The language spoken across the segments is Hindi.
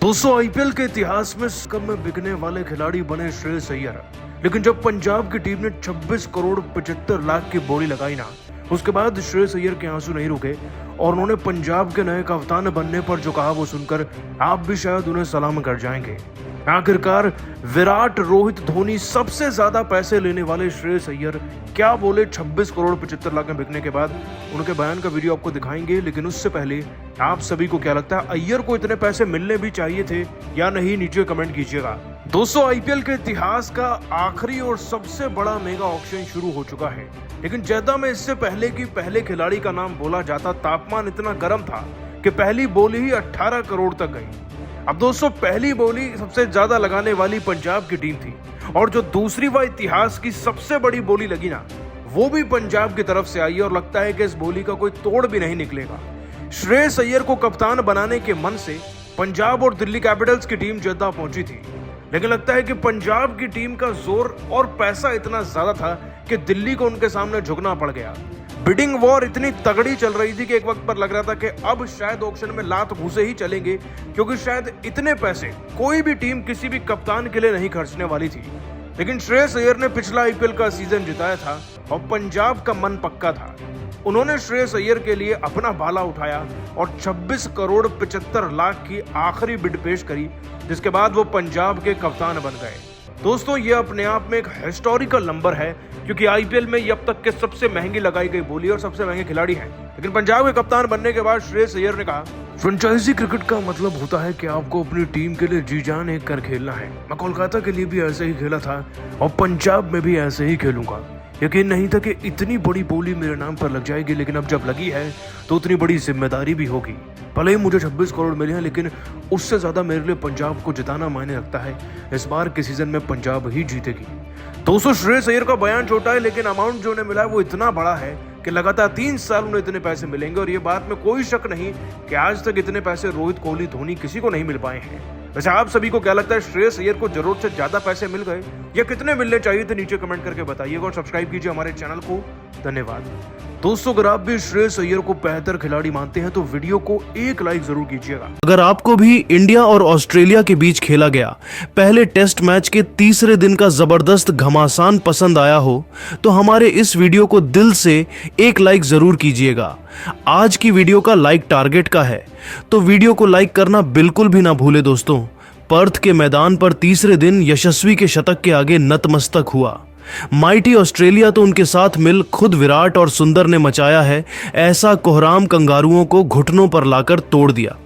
दोस्तों आईपीएल के इतिहास में कम में बिकने वाले खिलाड़ी बने श्रेयस अय्यर। लेकिन जब पंजाब की टीम ने 26 करोड़ 75 लाख की बोली लगाई ना, उसके बाद श्रेयस अय्यर के आंसू नहीं रुके और उन्होंने पंजाब के नए कप्तान बनने पर जो कहा वो सुनकर आप भी शायद उन्हें सलाम कर जाएंगे। आखिरकार विराट, रोहित, धोनी, सबसे ज्यादा पैसे लेने वाले श्रेयस अय्यर क्या बोले 26 करोड़ 75 लाख में बिकने के बाद, उनके बयान का वीडियो आपको दिखाएंगे। लेकिन उससे पहले आप सभी को क्या लगता है, अय्यर को इतने पैसे मिलने भी चाहिए थे या नहीं, नीचे कमेंट कीजिएगा। दोस्तों आईपीएल के इतिहास का आखिरी और सबसे बड़ा मेगा ऑक्शन शुरू हो चुका है। लेकिन जद्दा में इससे पहले कि पहले खिलाड़ी का नाम बोला जाता, तापमान इतना गर्म था कि पहली बोली ही 18 करोड़ तक गई। अब दोस्तों पहली बोली सबसे ज्यादा लगाने वाली पंजाब की टीम थी और जो दूसरी व इतिहास की सबसे बड़ी बोली लगी ना, वो भी पंजाब की तरफ से आई और लगता है कि इस बोली का कोई तोड़ भी नहीं निकलेगा। श्रेयस अय्यर को कप्तान बनाने के मन से पंजाब और दिल्ली कैपिटल्स की टीम जद्दा पहुंची थी, लेकिन लगता है कि पंजाब की टीम का जोर और पैसा इतना ज्यादा था कि दिल्ली को उनके सामने झुकना पड़ गया। बिडिंग वॉर इतनी तगड़ी चल रही थी कि एक वक्त पर लग रहा था कि अब शायद ऑक्शन में लात घूसे ही चलेंगे, क्योंकि शायद इतने पैसे कोई भी टीम किसी भी कप्तान के लिए नहीं खर्चने वाली थी। लेकिन श्रेयस अय्यर ने पिछला आईपीएल का सीजन जिताया था और पंजाब का मन पक्का था। उन्होंने श्रेयस अय्यर के लिए अपना भाला उठाया और 26 करोड़ 75 लाख की आखिरी बिड पेश करी, जिसके बाद वो पंजाब के कप्तान बन गए। दोस्तों ये अपने आप में एक हिस्टोरिकल नंबर है, क्योंकि आईपीएल में ये अब तक के सबसे महंगी लगाई गई बोली और सबसे महंगे खिलाड़ी हैं। लेकिन पंजाब के कप्तान बनने के बाद श्रेयस अय्यर ने कहा, फ्रेंचाइजी क्रिकेट का मतलब होता है कि आपको अपनी टीम के लिए जी जान एक कर खेलना है। मैं कोलकाता के लिए भी ऐसे ही खेला था और पंजाब में भी ऐसे ही खेलूंगा। यकीन नहीं था कि इतनी बड़ी बोली मेरे नाम पर लग जाएगी, लेकिन अब जब लगी है तो उतनी बड़ी जिम्मेदारी भी होगी। भले ही मुझे 26 करोड़ मिले हैं, लेकिन उससे ज्यादा मेरे लिए पंजाब को जिताना मायने रखता है। इस बार के सीजन में पंजाब ही जीतेगी। दोस्तों श्रेयस अय्यर का बयान छोटा है, लेकिन अमाउंट जो उन्हें मिला है वो इतना बड़ा है कि लगातार 3 साल उन्हें इतने पैसे मिलेंगे। और ये बात में कोई शक नहीं कि आज तक इतने पैसे रोहित, कोहली, धोनी किसी को नहीं मिल पाए हैं। वैसे आप सभी को क्या लगता है, श्रेयस अय्यर को जरूरत से ज्यादा पैसे मिल गए या कितने मिलने चाहिए थे? नीचे कमेंट करके बताइएगा और सब्सक्राइब कीजिए हमारे चैनल को। धन्यवाद। दोस्तों अगर आप भी श्रेयस अय्यर को बेहतर खिलाड़ी मानते हैं तो वीडियो को एक लाइक जरूर कीजिएगा। अगर आपको भी इंडिया और ऑस्ट्रेलिया के बीच खेला गया पहले टेस्ट मैच के तीसरे दिन का जबरदस्त घमासान पसंद आया हो तो हमारे इस वीडियो को दिल से एक लाइक जरूर कीजिएगा। आज की वीडियो का लाइक टारगेट का है, तो वीडियो को लाइक करना बिल्कुल भी ना भूले। दोस्तों पर्थ के मैदान पर तीसरे दिन यशस्वी के शतक के आगे नतमस्तक हुआ। माइटी ऑस्ट्रेलिया तो उनके साथ मिल खुद विराट और सुंदर ने मचाया है ऐसा कोहराम कंगारुओं को घुटनों पर लाकर तोड़ दिया।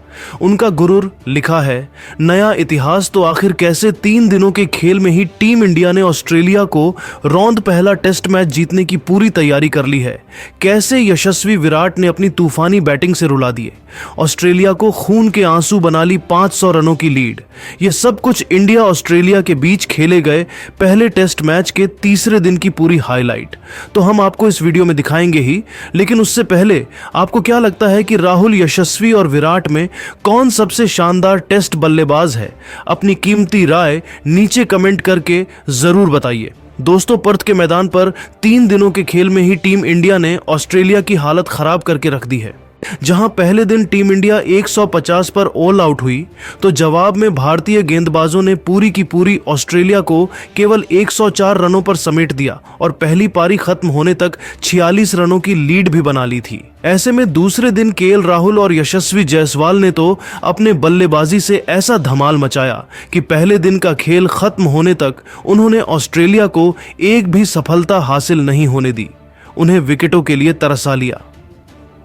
उनका गुरूर लिखा है नया इतिहास। तो आखिर कैसे 3 दिनों के खेल में ही टीम इंडिया ने ऑस्ट्रेलिया को रौंद पहला टेस्ट मैच जीतने की पूरी तैयारी कर ली है। कैसे यशस्वी विराट ने अपनी तूफानी बैटिंग से रुला दिए, ऑस्ट्रेलिया को खून के आंसू बना ली 500 रनों की लीड। ये सब कुछ इंडिया ऑस्ट्रेलिया के बीच खेले गए पहले टेस्ट मैच के तीसरे दिन की पूरी हाईलाइट तो हम आपको इस वीडियो में दिखाएंगे ही। लेकिन उससे पहले आपको क्या लगता है कि राहुल, यशस्वी और विराट में कौन सबसे शानदार टेस्ट बल्लेबाज है? अपनी कीमती राय नीचे कमेंट करके जरूर बताइए। दोस्तों पर्थ के मैदान पर 3 दिनों के खेल में ही टीम इंडिया ने ऑस्ट्रेलिया की हालत खराब करके रख दी है। जहां पहले दिन टीम इंडिया 150 पर ऑल आउट हुई, तो जवाब में भारतीय गेंदबाजों ने पूरी की पूरी ऑस्ट्रेलिया को केवल 104 रनों पर समेट दिया और पहली पारी खत्म होने तक 46 रनों की लीड भी बना ली थी। ऐसे में दूसरे दिन केएल राहुल और यशस्वी जायसवाल ने तो अपने बल्लेबाजी से ऐसा धमाल मचाया कि पहले दिन का खेल खत्म होने तक उन्होंने ऑस्ट्रेलिया को एक भी सफलता हासिल नहीं होने दी। उन्हें विकेटों के लिए तरसा लिया।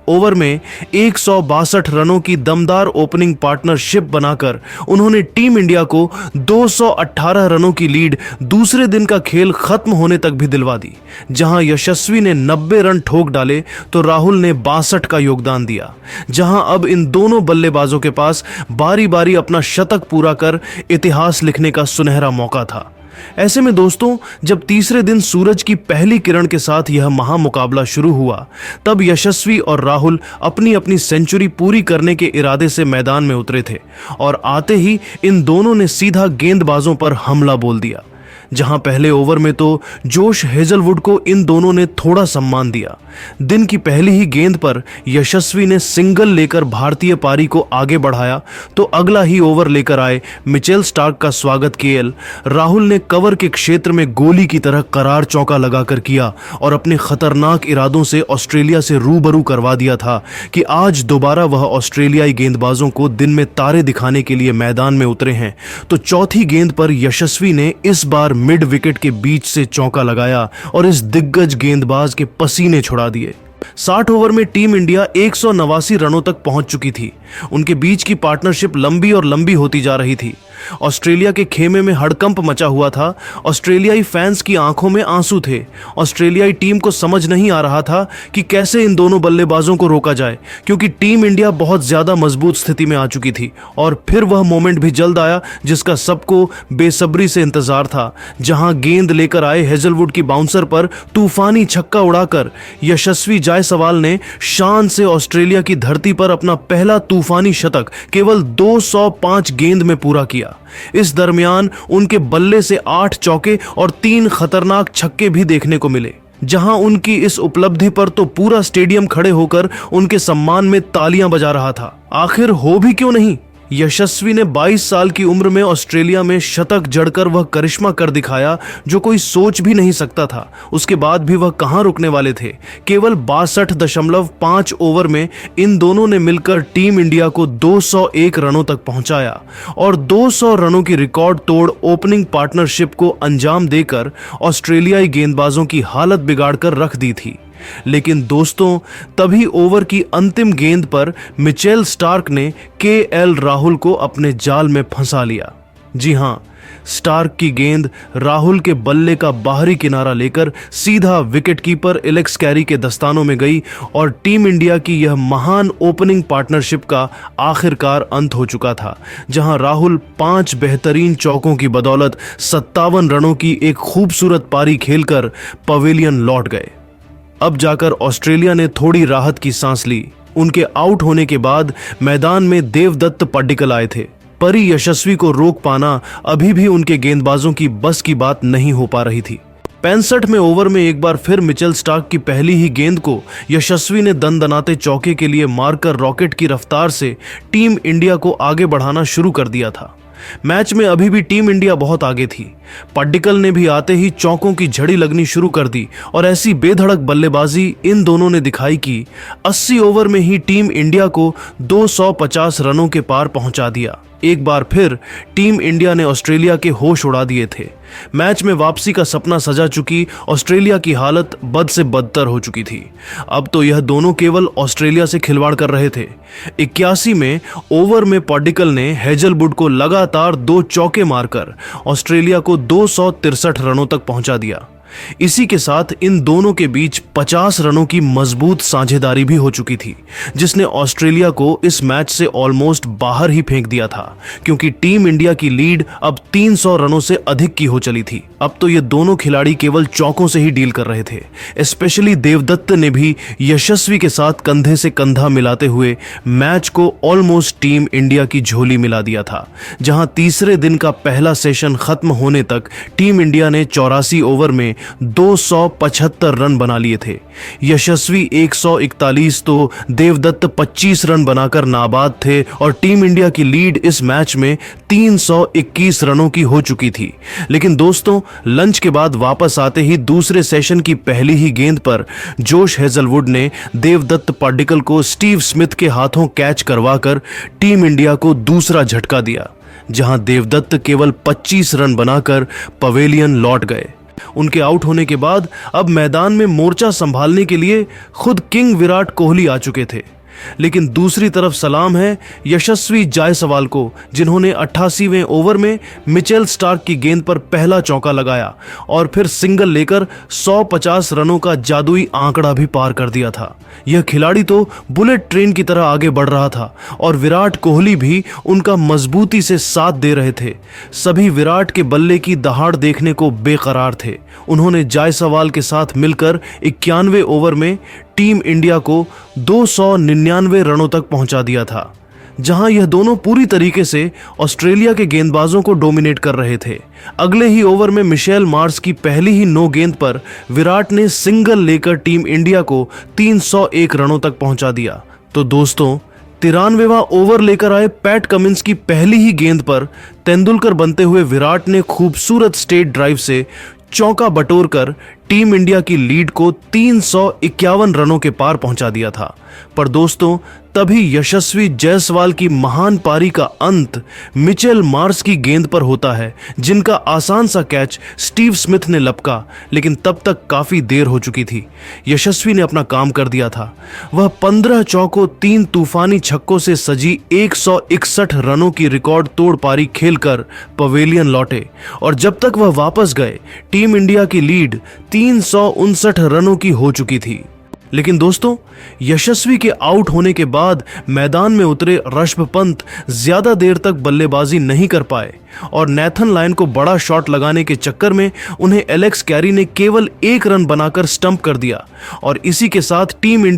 ओवर में 162 रनों की दमदार ओपनिंग पार्टनरशिप बनाकर उन्होंने टीम इंडिया को 218 रनों की लीड दूसरे दिन का खेल खत्म होने तक भी दिलवा दी। जहां यशस्वी ने 90 रन ठोक डाले तो राहुल ने 62 का योगदान दिया। जहां अब इन दोनों बल्लेबाजों के पास बारी बारी अपना शतक पूरा कर इतिहास लिखने का सुनहरा मौका था। ऐसे में दोस्तों जब तीसरे दिन सूरज की पहली किरण के साथ यह महामुकाबला शुरू हुआ, तब यशस्वी और राहुल अपनी अपनी सेंचुरी पूरी करने के इरादे से मैदान में उतरे थे और आते ही इन दोनों ने सीधा गेंदबाजों पर हमला बोल दिया। जहां पहले ओवर में तो जोश हेजलवुड को इन दोनों ने थोड़ा सम्मान दिया। दिन की पहली ही गेंद पर यशस्वी ने सिंगल लेकर भारतीय पारी को आगे बढ़ाया तो अगला ही ओवर लेकर आए मिचेल स्टार्क का स्वागत केएल राहुल ने कवर के क्षेत्र में गोली की तरह करार चौका लगाकर किया और अपने खतरनाक इरादों से ऑस्ट्रेलिया से रूबरू करवा दिया था कि आज दोबारा वह ऑस्ट्रेलियाई गेंदबाजों को दिन में तारे दिखाने के लिए मैदान में उतरे हैं। तो चौथी गेंद पर यशस्वी ने इस बार मिड विकेट के बीच से चौका लगाया और इस दिग्गज गेंदबाज के पसीने छुड़ा दिए। 60 ओवर में टीम इंडिया 189 रनों तक पहुंच चुकी थी। उनके बीच की पार्टनरशिप लंबी और लंबी होती जा रही थी। ऑस्ट्रेलिया के खेमे में हड़कंप मचा हुआ था। ऑस्ट्रेलियाई फैंस की आंखों में आंसू थे। ऑस्ट्रेलियाई टीम को समझ नहीं आ रहा था कि कैसे इन दोनों बल्लेबाजों को रोका जाए, क्योंकि टीम इंडिया बहुत ज्यादा मजबूत स्थिति में आ चुकी थी। और फिर वह मोमेंट भी जल्द आया जिसका सबको बेसब्री से इंतजार था, जहां गेंद लेकर आए हेजलवुड की बाउंसर पर तूफानी छक्का उड़ाकर यशस्वी जायसवाल ने शान से ऑस्ट्रेलिया की धरती पर अपना पहला तूफानी शतक केवल 205 गेंद में पूरा किया। इस दरमियान उनके बल्ले से 8 चौके और 3 खतरनाक छक्के भी देखने को मिले, जहां उनकी इस उपलब्धि पर तो पूरा स्टेडियम खड़े होकर उनके सम्मान में तालियां बजा रहा था। आखिर हो भी क्यों नहीं, यशस्वी ने 22 साल की उम्र में ऑस्ट्रेलिया में शतक जड़कर वह करिश्मा कर दिखाया जो कोई सोच भी नहीं सकता था। उसके बाद भी वह कहां रुकने वाले थे। केवल 62.5 ओवर में इन दोनों ने मिलकर टीम इंडिया को 201 रनों तक पहुंचाया और 200 रनों की रिकॉर्ड तोड़ ओपनिंग पार्टनरशिप को अंजाम देकर ऑस्ट्रेलियाई गेंदबाजों की हालत बिगाड़कर रख दी थी। लेकिन दोस्तों, तभी ओवर की अंतिम गेंद पर मिचेल स्टार्क ने केएल राहुल को अपने जाल में फंसा लिया। जी हां, स्टार्क की गेंद राहुल के बल्ले का बाहरी किनारा लेकर सीधा विकेटकीपर एलेक्स कैरी के दस्तानों में गई और टीम इंडिया की यह महान ओपनिंग पार्टनरशिप का आखिरकार अंत हो चुका था, जहां राहुल 5 बेहतरीन चौकों की बदौलत 57 रनों की एक खूबसूरत पारी खेलकर पवेलियन लौट गए। अब जाकर ऑस्ट्रेलिया ने थोड़ी राहत की सांस ली। उनके आउट होने के बाद मैदान में देवदत्त पड्डिकल आए थे। परी यशस्वी को रोक पाना अभी भी उनके गेंदबाजों की बस की बात नहीं हो पा रही थी। 65वें ओवर में एक बार फिर मिचेल स्टार्क की पहली ही गेंद को यशस्वी ने दनदनाते चौके के लिए मारकर रॉकेट की रफ्तार से टीम इंडिया को आगे बढ़ाना शुरू कर दिया था। मैच में अभी भी टीम इंडिया बहुत आगे थी। पड्डिकल ने भी आते ही चौकों की झड़ी लगनी शुरू कर दी और ऐसी बेधड़क बल्लेबाजी इन दोनों ने दिखाई कि 80 ओवर में ही टीम इंडिया को 250 रनों के पार पहुंचा दिया। एक बार फिर टीम इंडिया ने ऑस्ट्रेलिया के होश उड़ा दिए थे। मैच में वापसी का सपना सजा चुकी ऑस्ट्रेलिया की हालत बद से बदतर हो चुकी थी। अब तो यह दोनों केवल ऑस्ट्रेलिया से खिलवाड़ कर रहे थे। 81वें ओवर में पड्डिकल ने हेजलवुड को लगातार 2 चौके मारकर ऑस्ट्रेलिया को 263 रनों तक पहुंचा दिया। इसी के साथ इन दोनों के बीच 50 रनों की मजबूत साझेदारी भी हो चुकी थी, जिसने ऑस्ट्रेलिया को इस मैच से ऑलमोस्ट बाहर ही फेंक दिया था, क्योंकि टीम इंडिया की लीड अब 300 रनों से अधिक की हो चली थी। अब तो ये दोनों खिलाड़ी केवल चौकों से ही डील कर रहे थे। स्पेशली देवदत्त ने भी यशस्वी के साथ कंधे से कंधा मिलाते हुए मैच को ऑलमोस्ट टीम इंडिया की झोली मिला दिया था, जहां तीसरे दिन का पहला सेशन खत्म होने तक टीम इंडिया ने 84 ओवर में 275 रन बना लिए थे। यशस्वी 141 तो देवदत्त 25 रन बनाकर नाबाद थे और टीम इंडिया की लीड इस मैच में 321 रनों की हो चुकी थी। लेकिन दोस्तों, लंच के बाद वापस आते ही दूसरे सेशन की पहली ही गेंद पर जोश हेजलवुड ने देवदत्त पड्डिकल को स्टीव स्मिथ के हाथों कैच करवाकर टीम इंडिया को दूसरा झटका दिया, जहां देवदत्त केवल 25 रन बनाकर पवेलियन लौट गए। उनके आउट होने के बाद अब मैदान में मोर्चा संभालने के लिए खुद किंग विराट कोहली आ चुके थे। लेकिन दूसरी तरफ सलाम है यशस्वी जायसवाल को, जिन्होंने 88वें ओवर में मिचेल स्टार्क की गेंद पर पहला चौका लगाया और फिर सिंगल लेकर 150 रनों का जादुई आंकड़ा भी पार कर दिया था। यह खिलाड़ी तो बुलेट ट्रेन की तरह आगे बढ़ रहा था और विराट कोहली भी उनका मजबूती से साथ दे रहे थे। सभी विराट के बल्ले की दहाड़ देखने को बेकरार थे। उन्होंने जायसवाल के साथ मिलकर 91वें ओवर में टीम इंडिया को 299 रनों तक पहुंचा दिया था। जहां यह दोनों पूरी तरीके से ऑस्ट्रेलिया के गेंदबाजों को डोमिनेट कर रहे थे। अगले ही ओवर में मिशेल मार्श की पहली ही नो गेंद पर विराट ने सिंगल लेकर टीम इंडिया को 301 रनों तक पहुंचा दिया। तो दोस्तों, 93वां ओवर लेकर आए पैट कमिंस की पहली ही गेंद पर तेंदुलकर बनते हुए विराट ने खूबसूरत स्ट्रेट ड्राइव से चौका बटोरकर टीम इंडिया की लीड को 351 रनों के पार पहुंचा दिया था। पर दोस्तों, तभी यशस्वी जायसवाल की महान पारी का अंत मिचेल मार्श की गेंद पर होता है, जिनका आसान सा कैच स्टीव स्मिथ ने लपका, लेकिन तब तक काफी देर हो चुकी थी। यशस्वी ने अपना काम कर दिया था। वह 15 चौकों 3 तूफानी छक्कों से सजी 161 रनों की रिकॉर्ड तोड़ पारी खेलकर पवेलियन लौटे, और जब तक वह वापस गए टीम इंडिया की लीड 359 रनों की हो चुकी थी। लेकिन दोस्तों, यशस्वी के आउट होने के बाद मैदान में उतरे ऋषभ पंत ज्यादा देर तक बल्लेबाजी नहीं कर पाए और नेथन लायन को बड़ा शॉट लगाने के चक्कर में उन्हें एलेक्स कैरी ने केवल 1 रन बनाकर स्टंप कर दिया, और इसी के साथ टीम इंडिया